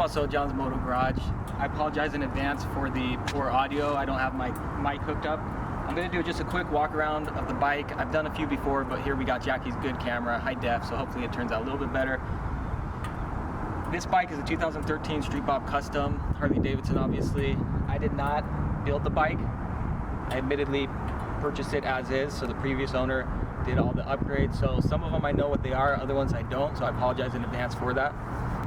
also John's Moto Garage. I apologize in advance for the poor audio. I don't have my mic hooked up. I'm going to do just a quick walk around of the bike. I've done a few before, but here we got Jackie's good camera, high def, so hopefully it turns out a little bit better. This bike is a 2013 Street Bob Custom, Harley Davidson obviously. I did not build the bike. I admittedly purchased it as is, so the previous owner did all the upgrades. So some of them I know what they are, other ones I don't, so I apologize in advance for that.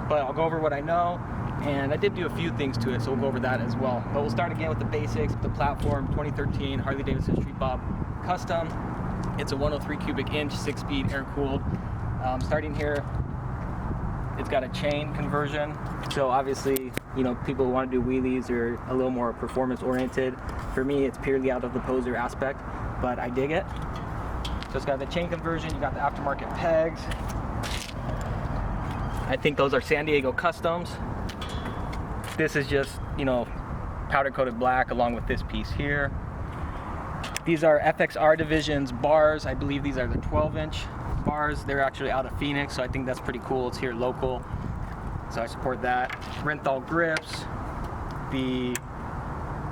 But I'll go over what I know, and I did do a few things to it, so we'll go over that as well. But we'll start again with the basics. The platform, 2013 Harley Davidson Street Bob Custom. It's a 103 cubic inch, 6-speed, air-cooled. Starting here, it's got a chain conversion. So obviously, you know, people who want to do wheelies or a little more performance-oriented. For me, it's purely out of the poser aspect, but I dig it. So it's got the chain conversion, you got the aftermarket pegs. I think those are San Diego Customs. This is just, you know, powder coated black along with this piece here. These are FXR Divisions bars. I believe these are the 12-inch bars. They're actually out of Phoenix, so I think that's pretty cool. It's here local, so I support that. Renthal Grips. The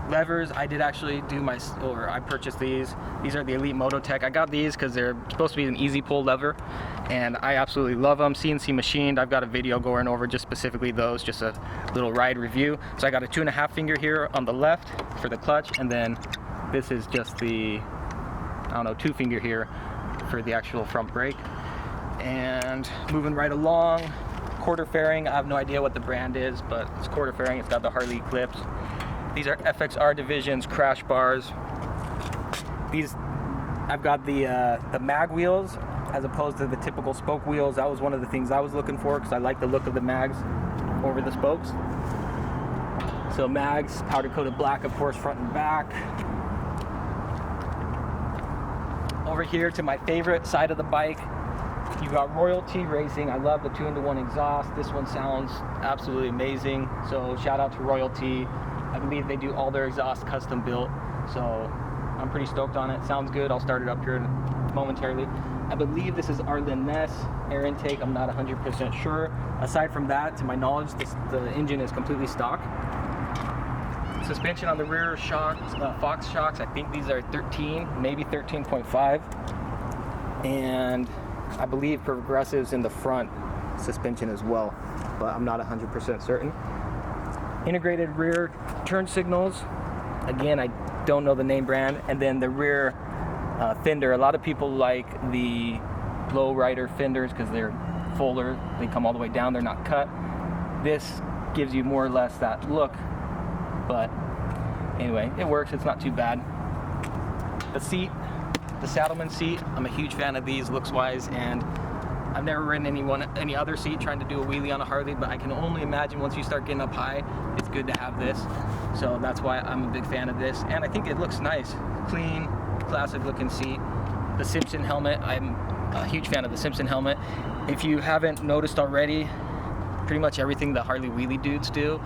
levers, I did actually do I purchased these. These are the Elite Mototech. I got these because they're supposed to be an easy pull lever, and I absolutely love them. CNC machined. I've got a video going over just specifically those, just a little ride review. So I got a 2.5 finger here on the left for the clutch, and then this is just the, I don't know, 2 finger here for the actual front brake. And moving right along, quarter fairing. I have no idea what the brand is, but it's quarter fairing. It's got the Harley clips. These are FXR Divisions crash bars. These, I've got the mag wheels as opposed to the typical spoke wheels. That was one of the things I was looking for because I like the look of the mags over the spokes. So mags, powder coated black, of course, front and back. Over here to my favorite side of the bike, you've got Royalty Racing. I love the 2-in-1 exhaust. This one sounds absolutely amazing. So shout out to Royalty. I believe they do all their exhaust custom built, so I'm pretty stoked on it. Sounds good. I'll start it up here momentarily. I believe this is Arlen Ness air intake. I'm not 100% sure. Aside from that, to my knowledge, the engine is completely stock. Suspension on the rear shocks, Fox shocks. I think these are 13, maybe 13.5, and I believe progressives in the front suspension as well, but I'm not 100% certain. Integrated rear turn signals. Again, I don't know the name brand. And then the rear fender. A lot of people like the low rider fenders because they're fuller. They come all the way down. They're not cut. This gives you more or less that look. But anyway, it works. It's not too bad. The seat, the Saddleman seat. I'm a huge fan of these looks-wise, and I've never ridden any other seat trying to do a wheelie on a Harley, but I can only imagine once you start getting up high, it's good to have this. So that's why I'm a big fan of this, and I think it looks nice. Clean, classic looking seat. The Simpson helmet, I'm a huge fan of the Simpson helmet. If you haven't noticed already, pretty much everything the Harley wheelie dudes do,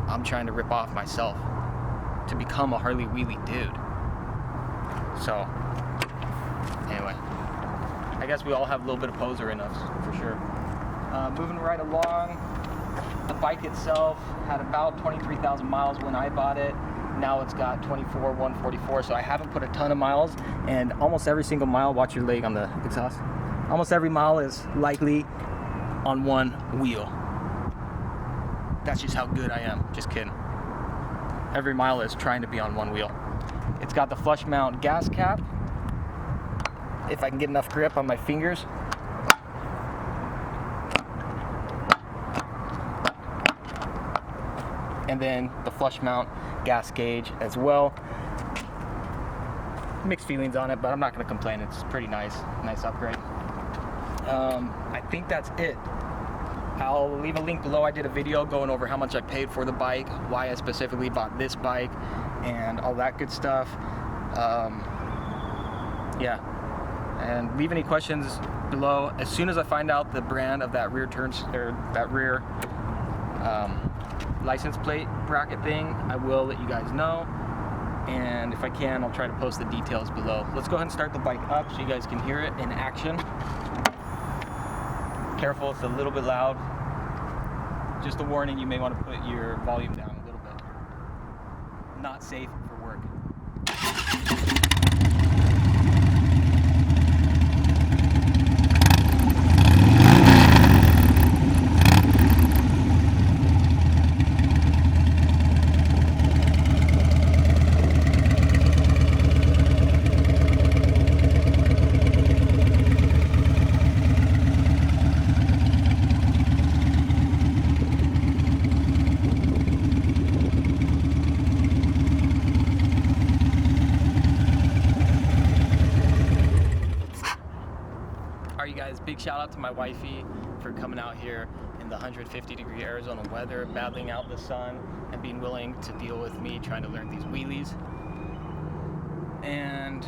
I'm trying to rip off myself to become a Harley wheelie dude. So, anyway. I guess we all have a little bit of poser in us, for sure. Moving right along, the bike itself had about 23,000 miles when I bought it. Now it's got 144, so I haven't put a ton of miles, and almost every single mile, watch your leg on the exhaust, almost every mile is likely on one wheel. That's just how good I am, just kidding. Every mile is trying to be on one wheel. It's got the flush mount gas cap. If I can get enough grip on my fingers. And then the flush mount gas gauge as well. Mixed feelings on it, but I'm not going to complain. It's pretty nice upgrade. I think that's it. I'll leave a link below. I did a video going over how much I paid for the bike, why I specifically bought this bike, and all that good stuff. Yeah. And leave any questions below. As soon as I find out the brand of that rear license plate bracket thing, I will let you guys know. And if I can, I'll try to post the details below. Let's go ahead and start the bike up so you guys can hear it in action. Careful, it's a little bit loud. just a warning, you may want to put your volume down a little bit. Not safe for work. Alright, you guys, big shout out to my wifey for coming out here in the 150-degree Arizona weather, battling out the sun, and being willing to deal with me trying to learn these wheelies. And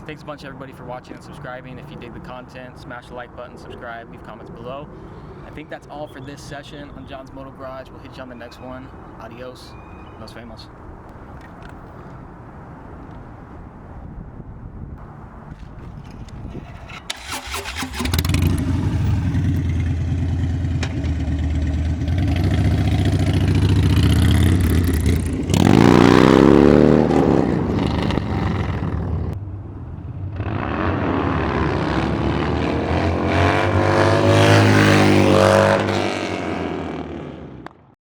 thanks a bunch, everybody, for watching and subscribing. If you dig the content, smash the like button, subscribe, leave comments below. I think that's all for this session on John's Moto Garage. We'll hit you on the next one. Adios. Nos vemos.